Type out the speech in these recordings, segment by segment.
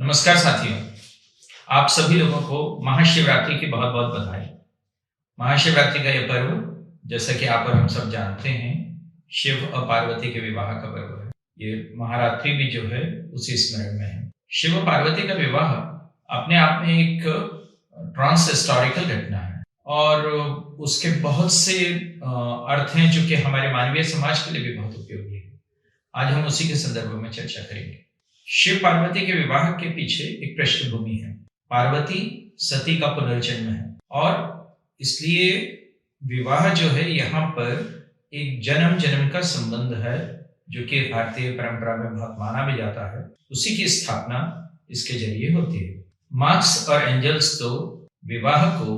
नमस्कार साथियों, आप सभी लोगों को महाशिवरात्रि की बहुत बहुत बधाई। महाशिवरात्रि का यह पर्व, जैसा कि आप और हम सब जानते हैं, शिव और पार्वती के विवाह का पर्व है। ये महारात्रि भी जो है उसी स्मरण में है। शिव और पार्वती का विवाह अपने आप में एक ट्रांस हिस्टोरिकल घटना है और उसके बहुत से अर्थ हैं जो कि हमारे मानवीय समाज के लिए भी बहुत उपयोगी है। आज हम उसी के संदर्भ में चर्चा करेंगे। शिव पार्वती के विवाह के पीछे एक पृष्ठभूमि है। पार्वती सती का पुनर्जन्म है और इसलिए विवाह जो है यहाँ पर एक जन्म जन्म का संबंध है, जो कि भारतीय परंपरा में बहुत माना भी जाता है। उसी की स्थापना इसके जरिए होती है। मार्क्स और एंजल्स तो विवाह को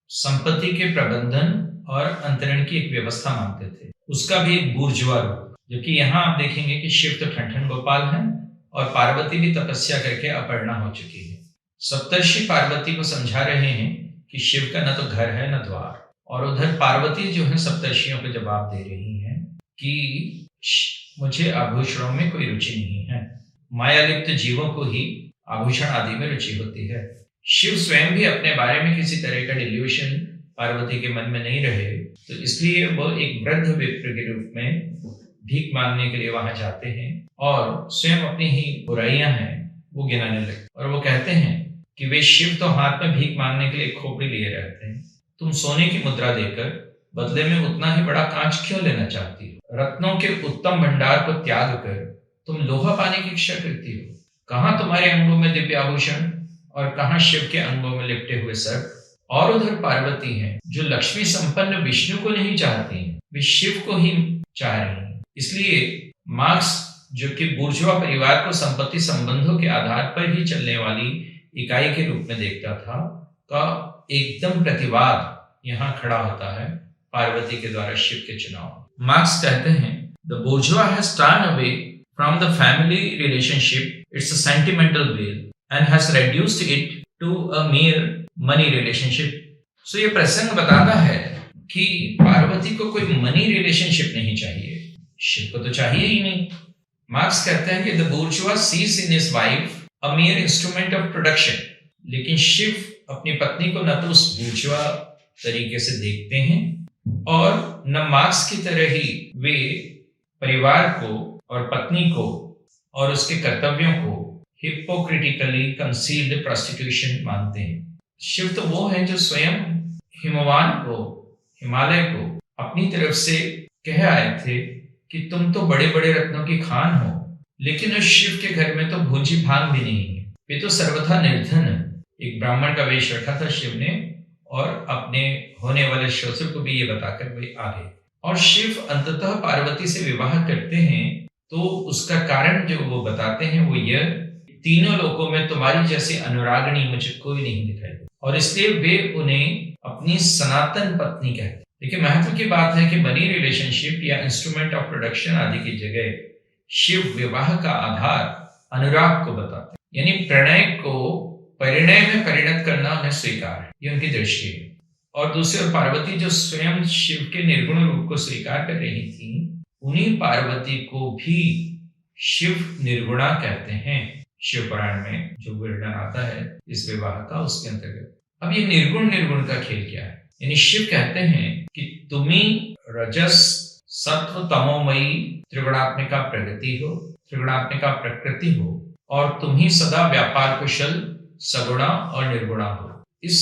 संपत्ति के प्रबंधन और अंतरण की एक व्यवस्था मानते थे, उसका भी एक बूर्जुआ रूप। जबकि यहाँ आप देखेंगे कि शिव तो ठन गोपाल है और पार्वती भी तपस्या करके अपर्णा हो चुकी है। सप्तर्षि पार्वती को समझा रहे हैं कि शिव का न तो घर है न द्वार, और उधर पार्वती जो है सप्तर्षियों को जवाब दे रही हैं कि मुझे आभूषणों में कोई रुचि नहीं है। मायालिप्त जीवों को ही आभूषण आदि में रुचि होती है। शिव स्वयं भी अपने बारे में किसी तरह का डिल्यूशन पार्वती के मन में नहीं रहे, तो इसलिए वो एक वृद्ध विप्र के रूप में भीख मांगने के लिए वहां जाते हैं और स्वयं अपनी ही बुराइयां हैं वो गिनाने लगते, और वो कहते हैं कि वे शिव तो हाथ में भीख मांगने के लिए खोपड़ी लिए रहते हैं, तुम सोने की मुद्रा देकर बदले में उतना ही बड़ा कांच क्यों लेना चाहती हो? रत्नों के उत्तम भंडार को त्याग कर तुम लोहा पाने की इच्छा करती हो। कहाँ तुम्हारे अंगों में दिव्य आभूषण और कहाँ शिव के अंगों में लिपटे हुए सर्प? और उधर पार्वती है जो लक्ष्मी संपन्न विष्णु को नहीं चाहती, वे शिव को ही चाह रही है। इसलिए मार्क्स, जो कि बुर्जुआ परिवार को संपत्ति संबंधों के आधार पर ही चलने वाली इकाई के रूप में देखता था, का एकदम प्रतिवाद यहाँ खड़ा होता है पार्वती के द्वारा शिव के चुनाव। मार्क्स कहते हैं, the bourgeois has torn away from the family relationship its a sentimental veil and has reduced it to a mere money relationship. सो ये प्रसंग बताता है कि पार्वती को कोई मनी रिलेशनशिप नहीं चाहिए, शिव को तो चाहिए ही नहीं। मार्क्स कहते हैं कि the bourgeois sees in his wife a mere instrument of production, लेकिन शिव अपनी पत्नी को न तो उस बुर्जुआ तरीके से देखते हैं और न मार्क्स की तरह ही वे परिवार को और पत्नी को और उसके कर्तव्यों को हिपोक्रिटिकली कंसील्ड प्रोस्टिट्यूशन मानते हैं। शिव तो वो है जो स्वयं हिमवान को, हिमालय को अपनी तरफ से कह आए थे कि तुम तो बड़े बड़े रत्नों की खान हो, लेकिन उस शिव के घर में तो भूंजी भांग भी नहीं है, वे तो सर्वथा निर्धन है। एक ब्राह्मण का वेश रखा था शिव ने और अपने होने वाले श्रोत्र को भी ये बताकर वे आगे। और शिव अंततः पार्वती से विवाह करते हैं तो उसका कारण जो वो बताते हैं वो यह, तीनों लोकों में तुम्हारी जैसी अनुरागणी मुझे कोई नहीं दिखाई, और इसलिए वे उन्हें अपनी सनातन पत्नी कहते। लेकिन महत्व की बात है कि मनी रिलेशनशिप या इंस्ट्रूमेंट ऑफ प्रोडक्शन आदि की जगह शिव विवाह का आधार अनुराग को बताते हैं, यानी प्रणय को परिणय में परिणत करना उन्हें स्वीकार है, ये उनकी दृष्टि है। और दूसरी ओर पार्वती जो स्वयं शिव के निर्गुण रूप को स्वीकार कर रही थी, उन्हीं पार्वती को भी शिव निर्गुणा कहते हैं। शिव पुराण में जो वर्णन आता है इस विवाह का, उसके अंतर्गत अब ये निर्गुण का खेल क्या है? यानी शिव कहते हैं कि तुम्ही रजस सत्व तमोमयी त्रिगुणात्मिका प्रगति हो, त्रिगुणात्मिका प्रकृति हो, और तुम ही सदा व्यापार कुशल सगुणा और निर्गुणा हो। इस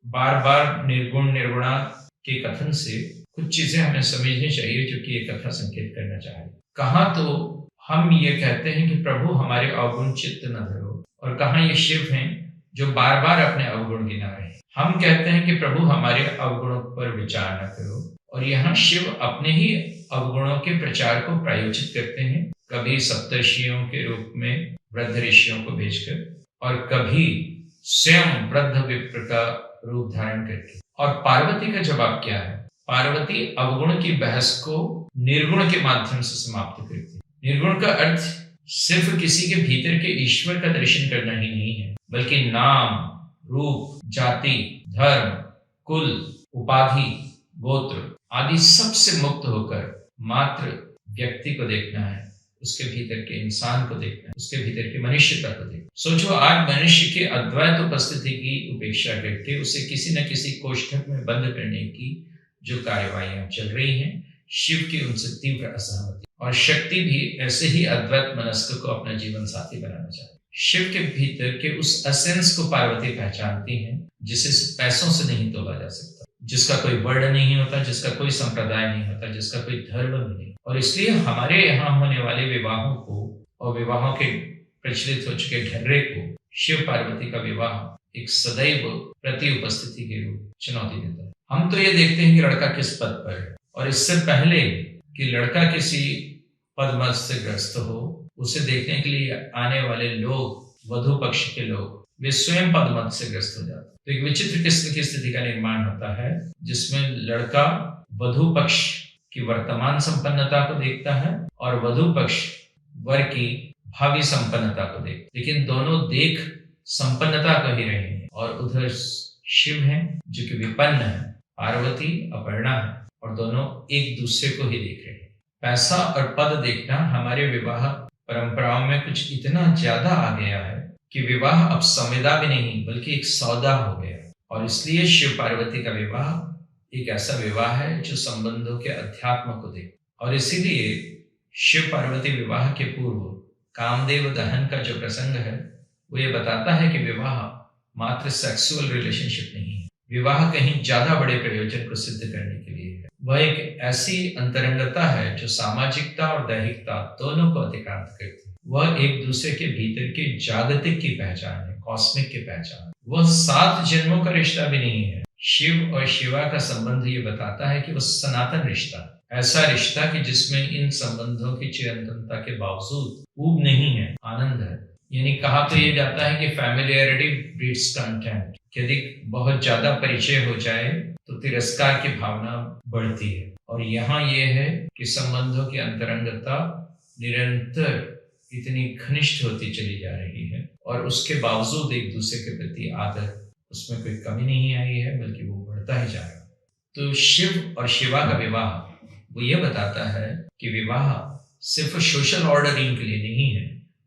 बार बार निर्गुण निर्गुणा के कथन से कुछ चीजें हमें समझनी चाहिए जो कि ये कथा संकेत करना चाहिए। कहाँ तो हम ये कहते हैं कि प्रभु हमारे अवगुण चित्त न धरो, और कहाँ ये शिव हैं जो बार बार अपने अवगुण गिना रहे हैं। हम कहते हैं कि प्रभु हमारे अवगुणों पर विचार न करो, और यहाँ शिव अपने ही अवगुणों के प्रचार को प्रायोजित करते हैं, कभी सप्तर्षियों के रूप में वृद्ध ऋषियों को भेजकर और कभी स्वयं वृद्ध विप्र का रूप धारण करके। और पार्वती का जवाब क्या है? पार्वती अवगुण की बहस को निर्गुण के माध्यम से समाप्त करती है। निर्गुण का अर्थ सिर्फ किसी के भीतर के ईश्वर का दर्शन करना ही नहीं है, बल्कि नाम, रूप, जाति, धर्म, कुल, उपाधि, गोत्र आदि सबसे मुक्त होकर मात्र व्यक्ति को देखना है, उसके भीतर के इंसान को देखना है, उसके भीतर की मनुष्यता को देखना है। सोचो, आज मनुष्य के अद्वैत उपस्थिति की उपेक्षा करके उसे किसी न किसी कोष्ठक में बंद करने की जो कार्यवाहियां चल रही हैं, शिव की उनसे तीव्र असहमति और शक्ति भी ऐसे ही अद्वैत मनस्क को अपना जीवन साथी बनाना चाहती। शिव के भीतर के उस एसेंस को पार्वती पहचानती है, जिसे पैसों से नहीं तोला जा सकता, जिसका कोई वर्ण नहीं होता, जिसका कोई संप्रदाय नहीं होता, जिसका कोई धर्म नहीं। और इसलिए हमारे यहाँ होने वाले विवाहों को और विवाहों के प्रचलित हो चुके ढर्रे को शिव पार्वती का विवाह एक सदैव प्रति उपस्थिति के रूप चुनौती देता है। हम तो ये देखते हैं कि लड़का किस पद पर है, और इससे पहले कि लड़का किसी पदमत से ग्रस्त हो, उसे देखने के लिए आने वाले लोग, वधू पक्ष के लोग, वे स्वयं पदमत से ग्रस्त हो जाते हैं। तो एक विचित्र किस्म की स्थिति का निर्माण होता है, जिसमें लड़का वधू पक्ष की वर्तमान संपन्नता को देखता है और वधू पक्ष वर की भावी संपन्नता को देख, लेकिन दोनों देख संपन्नता को ही रहे हैं। और उधर शिव हैं जो कि विपन्न है, पार्वती अपर्णा है, और दोनों एक दूसरे को ही देख रहे हैं। पैसा और पद देखना हमारे विवाह परंपराओं में कुछ इतना ज्यादा आ गया है कि विवाह अब संविदा भी नहीं बल्कि एक सौदा हो गया। और इसलिए शिव पार्वती का विवाह एक ऐसा विवाह है जो संबंधों के अध्यात्म को देख। और इसीलिए शिव पार्वती विवाह के पूर्व कामदेव दहन का जो प्रसंग है, वो ये बताता है कि विवाह मात्र सेक्सुअल रिलेशनशिप नहीं है। विवाह कहीं ज्यादा बड़े प्रयोजन को सिद्ध करने के लिए है। वह एक ऐसी अंतरंगता है जो सामाजिकता और दैहिकता दोनों को अतिक्रांत करती है। वह एक दूसरे के भीतर के जागतिक की पहचान है, कॉस्मिक की पहचान। वह 7 जन्मों का रिश्ता भी नहीं है। शिव और शिवा का संबंध ये बताता है कि वह सनातन रिश्ता, ऐसा रिश्ता कि जिसमें इन संबंधों की चिरंतनता के बावजूद ऊब नहीं है, आनंद है। यानी कहा तो ये जाता है कि फैमिलियरिटी ब्रीड्स कंटेंट। यदि बहुत ज्यादा परिचय हो जाए तो तिरस्कार की भावना बढ़ती है। और यहाँ ये है कि संबंधों की अंतरंगता निरंतर इतनी घनिष्ठ होती चली जा रही है, और उसके बावजूद एक दूसरे के प्रति आदर, उसमें कोई कमी नहीं आई है, बल्कि वो बढ़ता ही जा रहा है। तो शिव और शिवा का विवाह वो ये बताता है कि विवाह सिर्फ सोशल ऑर्डरिंग के लिए नहीं है,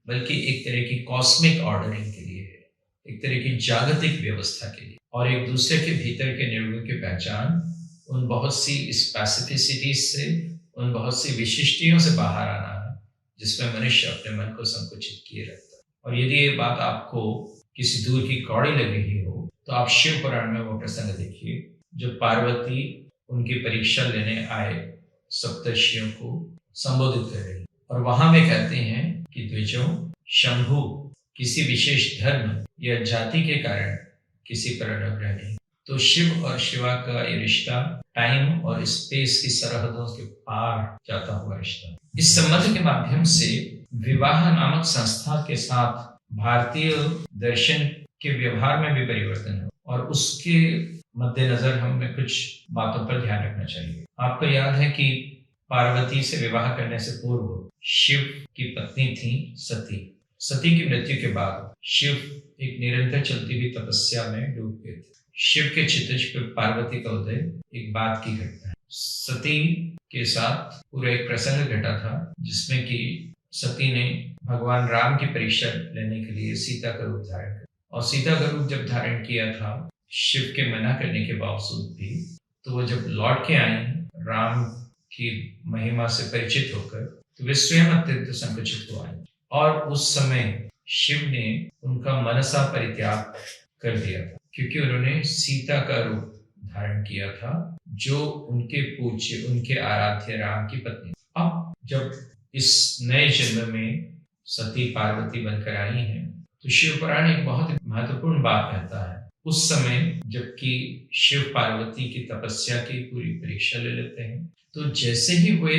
बल्कि एक तरह की कॉस्मिक ऑर्डरिंग के लिए है, एक तरह की जागतिक व्यवस्था के लिए। और एक दूसरे के भीतर के निर्गुण की पहचान, उन बहुत सी स्पेसिफिसिटीज से, उन बहुत सी विशिष्टियों से बाहर आना है, जिसमें मनुष्य अपने मन को संकुचित किए रखता है। और यदि ये बात आपको किसी दूर की कौड़ी लग रही हो, तो आप शिव पुराण में वो प्रसंग देखिए जो पार्वती उनकी परीक्षा लेने आए सप्तर्षियों को संबोधित कर रही। और वहां में कहते हैं कि द्विजों, शंभु किसी विशेष धर्म या जाति के कारण किसी पर अनुग्रह नहीं। तो शिव और शिवा का ये रिश्ता टाइम और स्पेस की सरहदों के पार जाता हुआ रिश्ता। इस संबंध के माध्यम से विवाह नामक संस्था के साथ भारतीय दर्शन के व्यवहार में भी परिवर्तन हो, और उसके मद्देनजर हमें कुछ बातों पर ध्यान रखना चाहिए। आपको याद है कि पार्वती से विवाह करने से पूर्व शिव की पत्नी थी सती। सती की मृत्यु के बाद शिव एक निरंतर चलती हुई तपस्या में डूब गए थे। शिव के क्षितिज पर पार्वती का उदय एक बात की घटना है। सती के साथ पूरा एक प्रसंग घटा था, जिसमें कि सती ने भगवान राम की परीक्षा लेने के लिए सीता का रूप धारण किया। और सीता का रूप जब धारण किया था शिव के मना करने के बावजूद भी, तो वो जब लौट के आई राम की महिमा से परिचित होकर, तो वे स्वयं अत्यंत संकुचित हो आई। और उस समय शिव ने उनका मनसा परित्याग कर दिया था, क्योंकि उन्होंने सीता का रूप धारण किया था, जो उनके पूज्य, उनके आराध्य राम की पत्नी। अब जब इस नए जन्म में सती पार्वती बनकर आई हैं, तो शिव पुराण एक बहुत महत्वपूर्ण बात कहता है। उस समय जबकि शिव पार्वती की तपस्या की पूरी परीक्षा ले लेते हैं, तो जैसे ही वे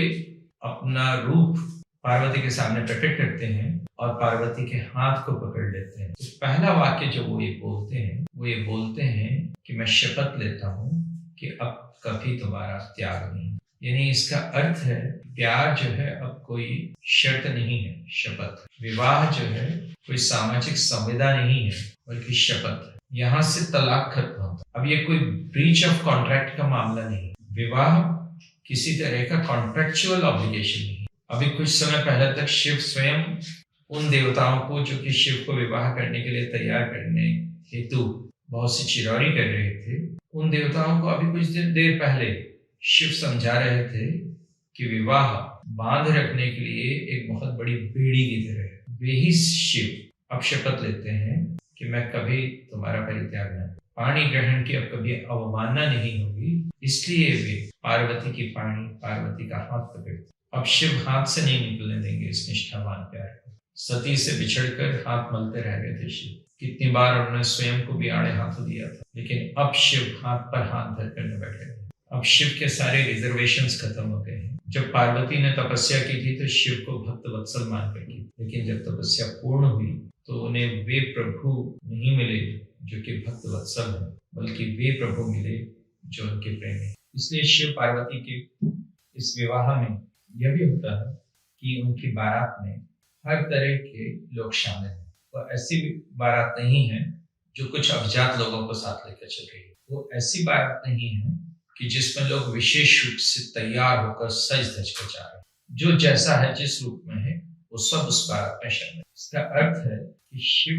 अपना रूप पार्वती के सामने प्रकट करते हैं और पार्वती के हाथ को पकड़ लेते हैं, तो पहला वाक्य जो वो ये बोलते हैं कि मैं शपथ लेता हूँ कि अब कभी तुम्हारा त्याग नहीं। यानी इसका अर्थ है प्यार जो है अब कोई शर्त नहीं है, शपथ। विवाह जो है कोई सामाजिक संविदा नहीं है, बल्कि शपथ है। यहाँ से तलाक खत्म होता। अब ये कोई ब्रीच ऑफ कॉन्ट्रैक्ट का मामला नहीं। विवाह किसी तरह का कॉन्ट्रैक्चुअल ऑब्लिगेशन नहीं। अभी कुछ समय पहले तक शिव स्वयं उन देवताओं को जो कि शिव को विवाह करने के लिए तैयार करने हेतु बहुत सी चिरौरी कर रहे थे, उन देवताओं को अभी कुछ देर पहले शिव समझा रहे थे कि विवाह बांध रखने के लिए एक बहुत बड़ी बेड़ी की तरह है। वे ही शिव अब शपथ लेते हैं कि मैं कभी तुम्हारा परित्याग न, पाणी ग्रहण की अब कभी अवमानना नहीं होगी, इसलिए वे पार्वती की पाणी, पार्वती का हाथ पकड़ते। अब शिव हाथ से नहीं निकलने देंगे इस निष्ठावान प्यार को। सती से बिछड़कर हाथ मलते रह गए थे शिव, कितनी बार उन्होंने स्वयं को भी आड़े हाथों दिया था, लेकिन अब शिव हाथ पर हाथ धर करने बैठे थे। अब शिव के सारे रिजर्वेशंस खत्म हो गए हैं। जब पार्वती ने तपस्या की थी तो शिव को भक्त वत्सल मानकर की, लेकिन जब तपस्या पूर्ण हुई तो उन्हें वे प्रभु नहीं मिले जो कि भक्त वत्सल है, बल्कि वे प्रभु मिले जो उनके प्रेम है। इसलिए शिव पार्वती के इस विवाह में यह भी होता है कि उनकी बारात में हर तरह के लोग शामिल हैं। वो ऐसी बारात नहीं है जो कुछ अभिजात लोगों को साथ लेकर चल रही है। वो ऐसी बारात नहीं है कि जिसमें लोग विशेष रूप से तैयार होकर सज धज कर जा रहे हैं। जो जैसा है, जिस रूप में है, वो सब उस बारात में शामिल है। इसका अर्थ है कि शिव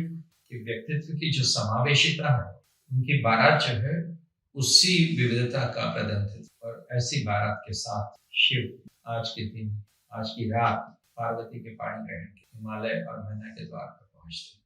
के व्यक्तित्व की जो समावेशिता है, उनकी बारात जो है उसी विविधता का प्रतिनिधित्व। और ऐसी बारात के साथ शिव आज के दिन, आज की रात पार्वती के पाणी ग्रहण के हिमालय और मैना के द्वार पर पहुंचते।